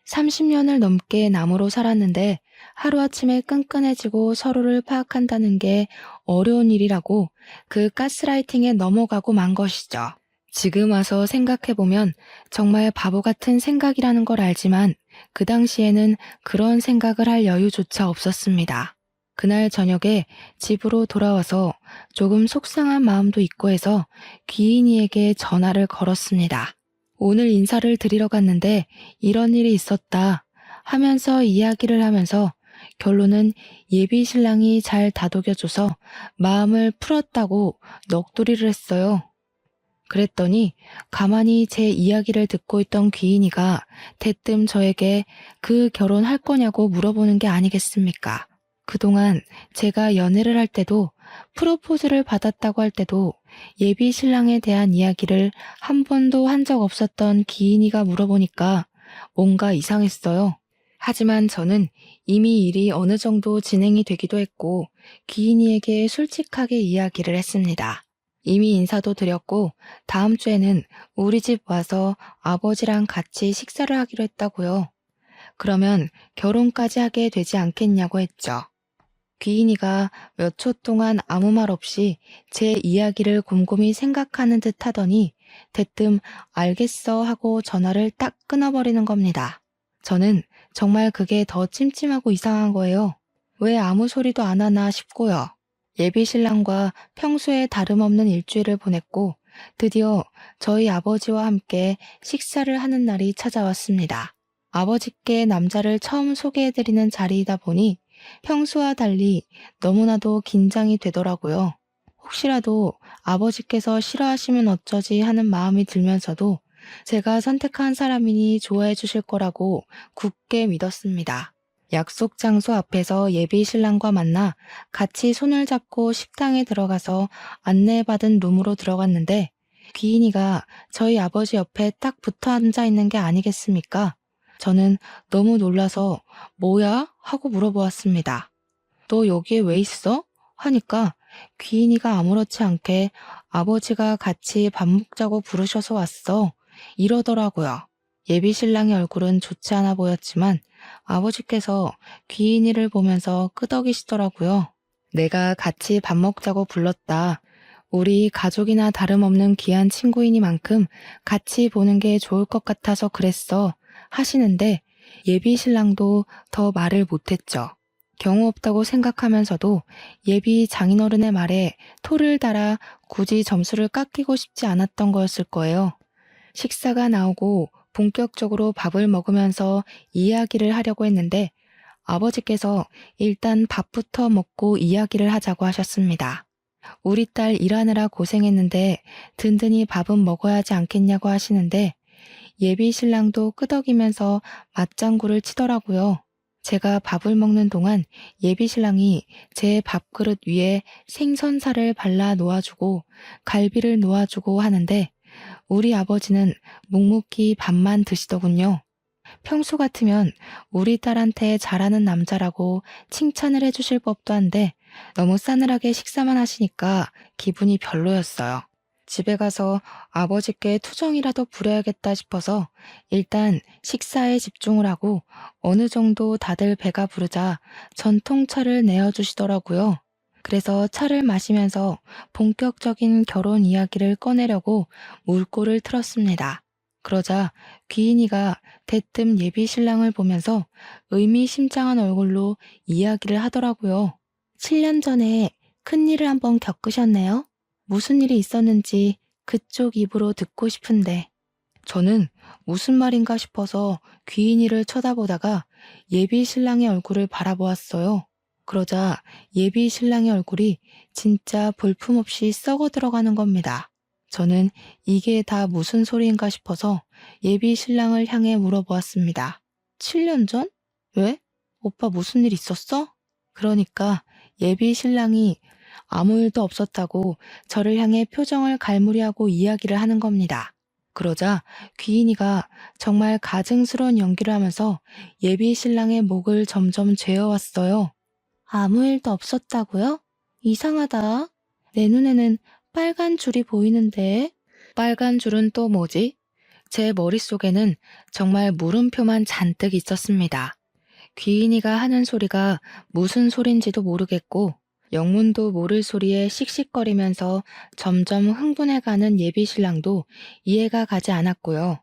30년을 넘게 남으로 살았는데 하루아침에 끈끈해지고 서로를 파악한다는 게 어려운 일이라고 그 가스라이팅에 넘어가고 만 것이죠. 지금 와서 생각해보면 정말 바보 같은 생각이라는 걸 알지만 그 당시에는 그런 생각을 할 여유조차 없었습니다. 그날 저녁에 집으로 돌아와서 조금 속상한 마음도 있고 해서 귀인이에게 전화를 걸었습니다. 오늘 인사를 드리러 갔는데 이런 일이 있었다 하면서 이야기를 하면서 결론은 예비 신랑이 잘 다독여줘서 마음을 풀었다고 넋두리를 했어요. 그랬더니 가만히 제 이야기를 듣고 있던 귀인이가 대뜸 저에게 그 결혼할 거냐고 물어보는 게 아니겠습니까? 그동안 제가 연애를 할 때도 프로포즈를 받았다고 할 때도 예비 신랑에 대한 이야기를 한 번도 한 적 없었던 귀인이가 물어보니까 뭔가 이상했어요. 하지만 저는 이미 일이 어느 정도 진행이 되기도 했고 귀인이에게 솔직하게 이야기를 했습니다. 이미 인사도 드렸고 다음 주에는 우리 집 와서 아버지랑 같이 식사를 하기로 했다고요. 그러면 결혼까지 하게 되지 않겠냐고 했죠. 귀인이가 몇 초 동안 아무 말 없이 제 이야기를 곰곰이 생각하는 듯 하더니 대뜸 알겠어 하고 전화를 딱 끊어버리는 겁니다. 저는 정말 그게 더 찜찜하고 이상한 거예요. 왜 아무 소리도 안 하나 싶고요. 예비 신랑과 평소에 다름없는 일주일을 보냈고 드디어 저희 아버지와 함께 식사를 하는 날이 찾아왔습니다. 아버지께 남자를 처음 소개해드리는 자리이다 보니 평소와 달리 너무나도 긴장이 되더라고요. 혹시라도 아버지께서 싫어하시면 어쩌지 하는 마음이 들면서도 제가 선택한 사람이니 좋아해 주실 거라고 굳게 믿었습니다. 약속 장소 앞에서 예비 신랑과 만나 같이 손을 잡고 식당에 들어가서 안내받은 룸으로 들어갔는데 귀인이가 저희 아버지 옆에 딱 붙어 앉아 있는 게 아니겠습니까? 저는 너무 놀라서 뭐야? 하고 물어보았습니다. 너 여기에 왜 있어? 하니까 귀인이가 아무렇지 않게 아버지가 같이 밥 먹자고 부르셔서 왔어. 이러더라고요. 예비 신랑의 얼굴은 좋지 않아 보였지만 아버지께서 귀인이를 보면서 끄덕이시더라고요. 내가 같이 밥 먹자고 불렀다. 우리 가족이나 다름없는 귀한 친구이니만큼 같이 보는 게 좋을 것 같아서 그랬어 하시는데 예비 신랑도 더 말을 못했죠. 경우 없다고 생각하면서도 예비 장인어른의 말에 토를 달아 굳이 점수를 깎이고 싶지 않았던 거였을 거예요. 식사가 나오고 본격적으로 밥을 먹으면서 이야기를 하려고 했는데 아버지께서 일단 밥부터 먹고 이야기를 하자고 하셨습니다. 우리 딸 일하느라 고생했는데 든든히 밥은 먹어야 하지 않겠냐고 하시는데 예비 신랑도 끄덕이면서 맞장구를 치더라고요. 제가 밥을 먹는 동안 예비 신랑이 제 밥그릇 위에 생선살을 발라 놓아주고 갈비를 놓아주고 하는데 우리 아버지는 묵묵히 밥만 드시더군요. 평소 같으면 우리 딸한테 잘하는 남자라고 칭찬을 해주실 법도 한데 너무 싸늘하게 식사만 하시니까 기분이 별로였어요. 집에 가서 아버지께 투정이라도 부려야겠다 싶어서 일단 식사에 집중을 하고 어느 정도 다들 배가 부르자 전통차를 내어주시더라고요. 그래서 차를 마시면서 본격적인 결혼 이야기를 꺼내려고 물꼬를 틀었습니다. 그러자 귀인이가 대뜸 예비 신랑을 보면서 의미심장한 얼굴로 이야기를 하더라고요. 7년 전에 큰일을 한번 겪으셨네요. 무슨 일이 있었는지 그쪽 입으로 듣고 싶은데. 저는 무슨 말인가 싶어서 귀인이를 쳐다보다가 예비 신랑의 얼굴을 바라보았어요. 그러자 예비 신랑의 얼굴이 진짜 볼품없이 썩어 들어가는 겁니다. 저는 이게 다 무슨 소리인가 싶어서 예비 신랑을 향해 물어보았습니다. 7년 전? 왜? 오빠 무슨 일 있었어? 그러니까 예비 신랑이 아무 일도 없었다고 저를 향해 표정을 갈무리하고 이야기를 하는 겁니다. 그러자 귀인이가 정말 가증스러운 연기를 하면서 예비 신랑의 목을 점점 죄어왔어요. 아무 일도 없었다고요? 이상하다. 내 눈에는 빨간 줄이 보이는데. 빨간 줄은 또 뭐지? 제 머릿속에는 정말 물음표만 잔뜩 있었습니다. 귀인이가 하는 소리가 무슨 소린지도 모르겠고 영문도 모를 소리에 씩씩거리면서 점점 흥분해가는 예비 신랑도 이해가 가지 않았고요.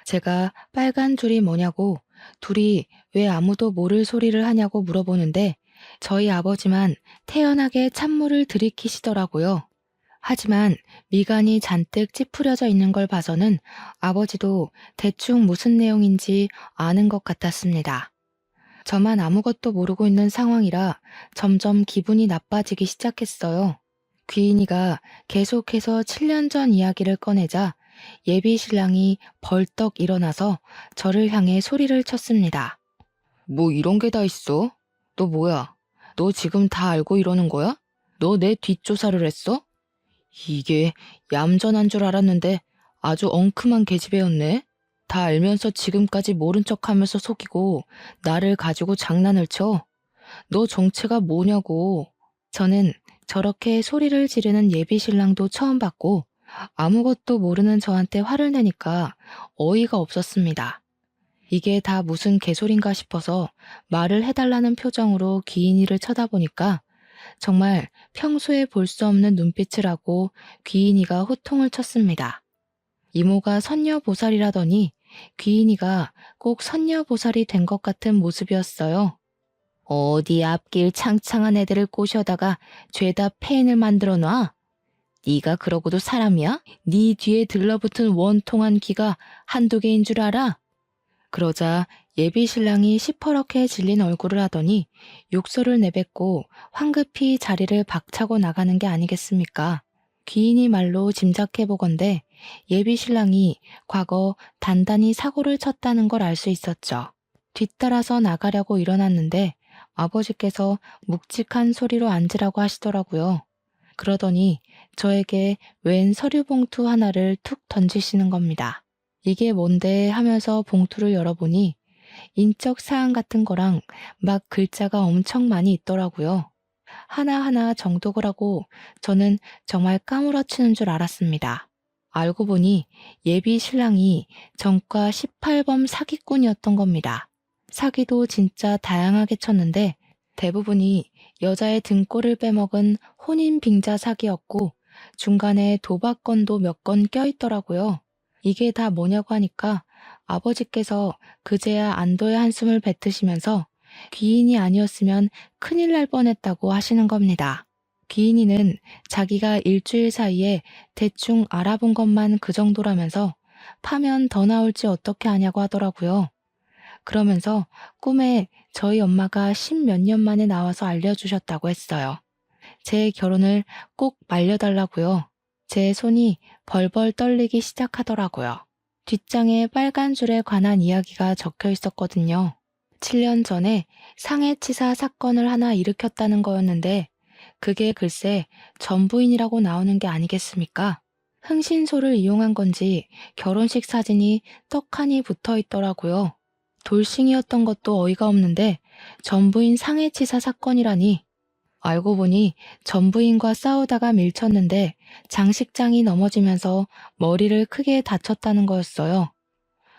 제가 빨간 줄이 뭐냐고 둘이 왜 아무도 모를 소리를 하냐고 물어보는데 저희 아버지만 태연하게 찬물을 들이키시더라고요. 하지만 미간이 잔뜩 찌푸려져 있는 걸 봐서는 아버지도 대충 무슨 내용인지 아는 것 같았습니다. 저만 아무것도 모르고 있는 상황이라 점점 기분이 나빠지기 시작했어요. 귀인이가 계속해서 7년 전 이야기를 꺼내자 예비 신랑이 벌떡 일어나서 저를 향해 소리를 쳤습니다. 뭐 이런 게 다 있어? 너 뭐야? 너 지금 다 알고 이러는 거야? 너 내 뒷조사를 했어? 이게 얌전한 줄 알았는데 아주 엉큼한 계집애였네. 다 알면서 지금까지 모른 척하면서 속이고 나를 가지고 장난을 쳐. 너 정체가 뭐냐고. 저는 저렇게 소리를 지르는 예비 신랑도 처음 봤고 아무것도 모르는 저한테 화를 내니까 어이가 없었습니다. 이게 다 무슨 개소린가 싶어서 말을 해달라는 표정으로 귀인이를 쳐다보니까 정말 평소에 볼 수 없는 눈빛을 하고 귀인이가 호통을 쳤습니다. 이모가 선녀보살이라더니 귀인이가 꼭 선녀보살이 된 것 같은 모습이었어요. 어디 앞길 창창한 애들을 꼬셔다가 죄다 폐인을 만들어 놔? 네가 그러고도 사람이야? 네 뒤에 들러붙은 원통한 귀가 한두 개인 줄 알아? 그러자 예비 신랑이 시퍼렇게 질린 얼굴을 하더니 욕설을 내뱉고 황급히 자리를 박차고 나가는 게 아니겠습니까? 귀인이 말로 짐작해보건대 예비 신랑이 과거 단단히 사고를 쳤다는 걸 알 수 있었죠. 뒤따라서 나가려고 일어났는데 아버지께서 묵직한 소리로 앉으라고 하시더라고요. 그러더니 저에게 웬 서류 봉투 하나를 툭 던지시는 겁니다. 이게 뭔데 하면서 봉투를 열어보니 인적 사항 같은 거랑 막 글자가 엄청 많이 있더라고요. 하나하나 정독을 하고 저는 정말 까무러치는 줄 알았습니다. 알고 보니 예비 신랑이 전과 18범 사기꾼이었던 겁니다. 사기도 진짜 다양하게 쳤는데 대부분이 여자의 등골을 빼먹은 혼인 빙자 사기였고 중간에 도박 건도 몇 건 껴있더라고요. 이게 다 뭐냐고 하니까 아버지께서 그제야 안도의 한숨을 뱉으시면서 귀인이 아니었으면 큰일 날 뻔했다고 하시는 겁니다. 귀인이는 자기가 일주일 사이에 대충 알아본 것만 그 정도라면서 파면 더 나올지 어떻게 아냐고 하더라고요. 그러면서 꿈에 저희 엄마가 10몇 년 만에 나와서 알려주셨다고 했어요. 제 결혼을 꼭 말려달라고요. 제 손이 벌벌 떨리기 시작하더라고요. 뒷장에 빨간 줄에 관한 이야기가 적혀 있었거든요. 7년 전에 상해치사 사건을 하나 일으켰다는 거였는데 그게 글쎄 전부인이라고 나오는 게 아니겠습니까? 흥신소를 이용한 건지 결혼식 사진이 떡하니 붙어 있더라고요. 돌싱이었던 것도 어이가 없는데 전부인 상해치사 사건이라니. 알고 보니 전부인과 싸우다가 밀쳤는데 장식장이 넘어지면서 머리를 크게 다쳤다는 거였어요.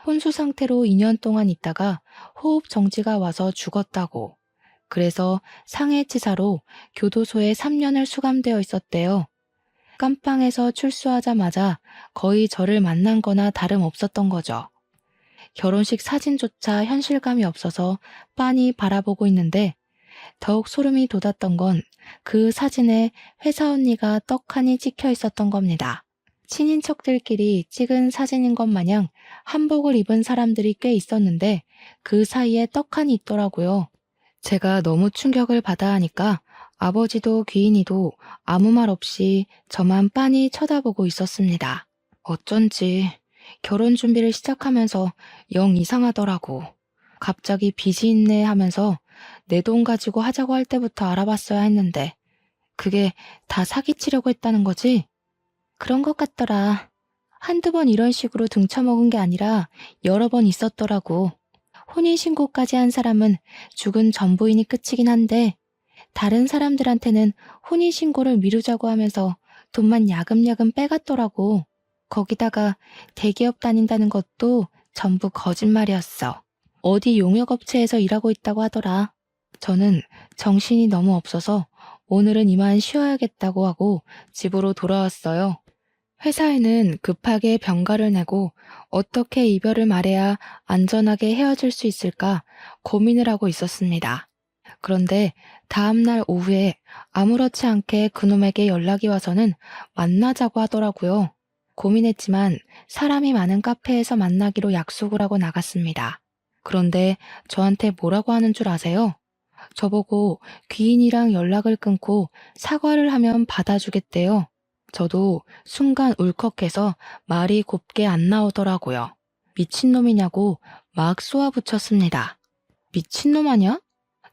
혼수 상태로 2년 동안 있다가 호흡 정지가 와서 죽었다고. 그래서 상해치사로 교도소에 3년을 수감되어 있었대요. 깜빵에서 출소하자마자 거의 저를 만난 거나 다름없었던 거죠. 결혼식 사진조차 현실감이 없어서 빤히 바라보고 있는데 더욱 소름이 돋았던 건 그 사진에 회사 언니가 떡하니 찍혀 있었던 겁니다. 친인척들끼리 찍은 사진인 것 마냥 한복을 입은 사람들이 꽤 있었는데 그 사이에 떡하니 있더라고요. 제가 너무 충격을 받아 하니까 아버지도 귀인이도 아무 말 없이 저만 빤히 쳐다보고 있었습니다. 어쩐지 결혼 준비를 시작하면서 영 이상하더라고. 갑자기 빚이 있네 하면서 내 돈 가지고 하자고 할 때부터 알아봤어야 했는데 그게 다 사기치려고 했다는 거지? 그런 것 같더라. 한두 번 이런 식으로 등쳐먹은 게 아니라 여러 번 있었더라고. 혼인신고까지 한 사람은 죽은 전부인이 끝이긴 한데 다른 사람들한테는 혼인신고를 미루자고 하면서 돈만 야금야금 빼갔더라고. 거기다가 대기업 다닌다는 것도 전부 거짓말이었어. 어디 용역업체에서 일하고 있다고 하더라. 저는 정신이 너무 없어서 오늘은 이만 쉬어야겠다고 하고 집으로 돌아왔어요. 회사에는 급하게 병가를 내고 어떻게 이별을 말해야 안전하게 헤어질 수 있을까 고민을 하고 있었습니다. 그런데 다음날 오후에 아무렇지 않게 그놈에게 연락이 와서는 만나자고 하더라고요. 고민했지만 사람이 많은 카페에서 만나기로 약속을 하고 나갔습니다. 그런데 저한테 뭐라고 하는 줄 아세요? 저보고 귀인이랑 연락을 끊고 사과를 하면 받아주겠대요. 저도 순간 울컥해서 말이 곱게 안 나오더라고요. 미친놈이냐고 막 쏘아붙였습니다. 미친놈 아냐?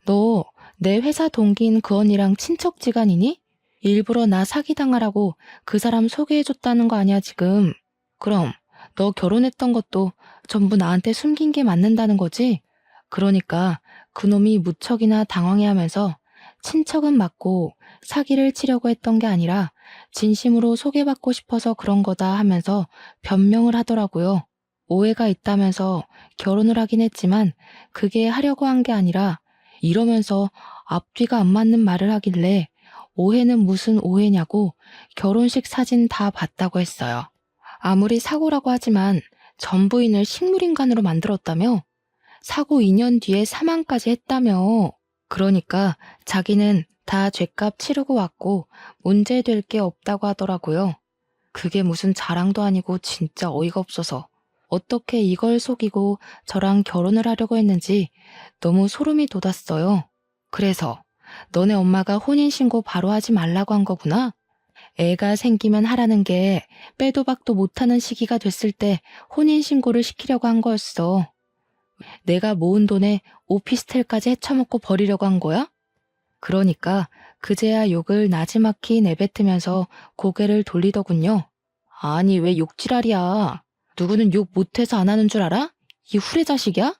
너 내 회사 동기인 그 언니랑 친척지간이니? 일부러 나 사기당하라고 그 사람 소개해줬다는 거 아니야 지금. 그럼 너 결혼했던 것도 전부 나한테 숨긴 게 맞는다는 거지? 그러니까 그놈이 무척이나 당황해하면서 친척은 맞고 사기를 치려고 했던 게 아니라 진심으로 소개받고 싶어서 그런 거다 하면서 변명을 하더라고요. 오해가 있다면서 결혼을 하긴 했지만 그게 하려고 한 게 아니라 이러면서 앞뒤가 안 맞는 말을 하길래 오해는 무슨 오해냐고 결혼식 사진 다 봤다고 했어요. 아무리 사고라고 하지만 전부인을 식물인간으로 만들었다며? 사고 2년 뒤에 사망까지 했다며. 그러니까 자기는 다 죗값 치르고 왔고 문제될 게 없다고 하더라고요. 그게 무슨 자랑도 아니고 진짜 어이가 없어서 어떻게 이걸 속이고 저랑 결혼을 하려고 했는지 너무 소름이 돋았어요. 그래서 너네 엄마가 혼인신고 바로 하지 말라고 한 거구나? 애가 생기면 하라는 게 빼도 박도 못하는 시기가 됐을 때 혼인신고를 시키려고 한 거였어. 내가 모은 돈에 오피스텔까지 헤쳐먹고 버리려고 한 거야? 그러니까 그제야 욕을 나지막히 내뱉으면서 고개를 돌리더군요. 아니 왜 욕지랄이야. 누구는 욕 못해서 안 하는 줄 알아? 이 후레자식이야?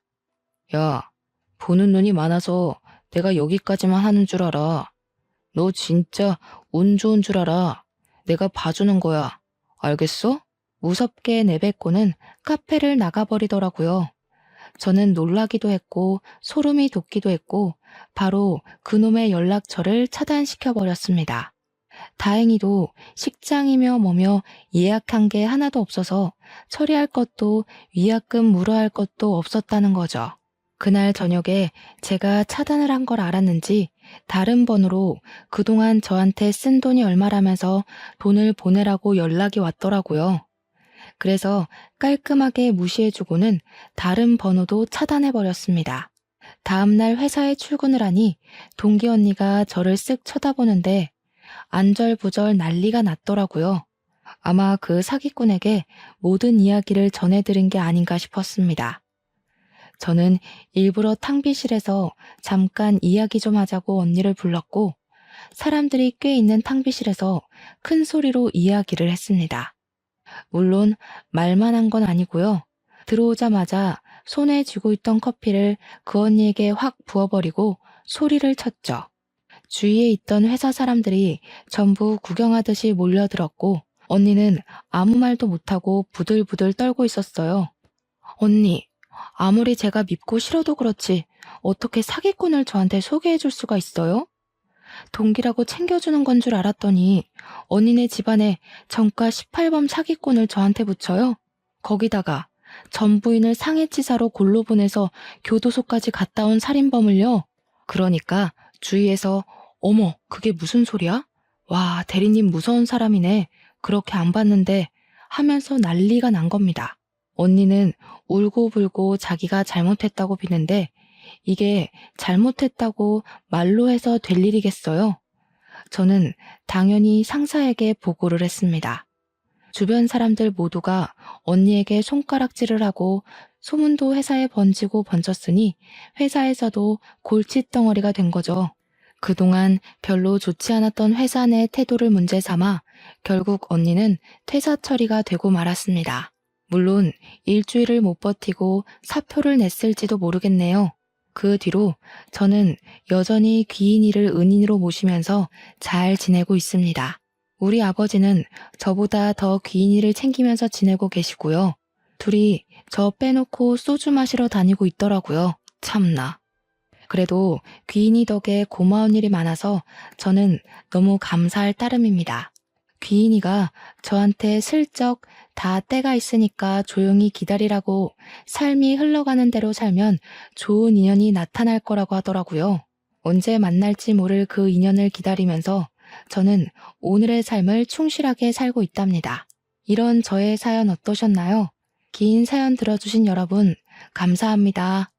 야, 보는 눈이 많아서 내가 여기까지만 하는 줄 알아. 너 진짜 운 좋은 줄 알아. 내가 봐주는 거야. 알겠어? 무섭게 내뱉고는 카페를 나가버리더라고요. 저는 놀라기도 했고 소름이 돋기도 했고 바로 그놈의 연락처를 차단시켜버렸습니다. 다행히도 식장이며 뭐며 예약한 게 하나도 없어서 처리할 것도 위약금 물어야 할 것도 없었다는 거죠. 그날 저녁에 제가 차단을 한 걸 알았는지 다른 번호로 그동안 저한테 쓴 돈이 얼마라면서 돈을 보내라고 연락이 왔더라고요. 그래서 깔끔하게 무시해주고는 다른 번호도 차단해버렸습니다. 다음날 회사에 출근을 하니 동기 언니가 저를 쓱 쳐다보는데 안절부절 난리가 났더라고요. 아마 그 사기꾼에게 모든 이야기를 전해드린 게 아닌가 싶었습니다. 저는 일부러 탕비실에서 잠깐 이야기 좀 하자고 언니를 불렀고 사람들이 꽤 있는 탕비실에서 큰 소리로 이야기를 했습니다. 물론 말만 한 건 아니고요. 들어오자마자 손에 쥐고 있던 커피를 그 언니에게 확 부어버리고 소리를 쳤죠. 주위에 있던 회사 사람들이 전부 구경하듯이 몰려들었고 언니는 아무 말도 못하고 부들부들 떨고 있었어요. 언니, 아무리 제가 밉고 싫어도 그렇지 어떻게 사기꾼을 저한테 소개해 줄 수가 있어요? 동기라고 챙겨주는 건 줄 알았더니 언니네 집안에 전과 18범 사기꾼을 저한테 붙여요. 거기다가 전 부인을 상해치사로 골로 보내서 교도소까지 갔다 온 살인범을요. 그러니까 주위에서 어머 그게 무슨 소리야? 와 대리님 무서운 사람이네. 그렇게 안 봤는데 하면서 난리가 난 겁니다. 언니는 울고불고 자기가 잘못했다고 비는데 이게 잘못했다고 말로 해서 될 일이겠어요? 저는 당연히 상사에게 보고를 했습니다. 주변 사람들 모두가 언니에게 손가락질을 하고 소문도 회사에 번지고 번졌으니 회사에서도 골칫덩어리가 된 거죠. 그동안 별로 좋지 않았던 회사 내 태도를 문제 삼아 결국 언니는 퇴사 처리가 되고 말았습니다. 물론 일주일을 못 버티고 사표를 냈을지도 모르겠네요. 그 뒤로 저는 여전히 귀인이를 은인으로 모시면서 잘 지내고 있습니다. 우리 아버지는 저보다 더 귀인이를 챙기면서 지내고 계시고요. 둘이 저 빼놓고 소주 마시러 다니고 있더라고요. 참나. 그래도 귀인이 덕에 고마운 일이 많아서 저는 너무 감사할 따름입니다. 귀인이가 저한테 슬쩍 다 때가 있으니까 조용히 기다리라고 삶이 흘러가는 대로 살면 좋은 인연이 나타날 거라고 하더라고요. 언제 만날지 모를 그 인연을 기다리면서 저는 오늘의 삶을 충실하게 살고 있답니다. 이런 저의 사연 어떠셨나요? 긴 사연 들어주신 여러분 감사합니다.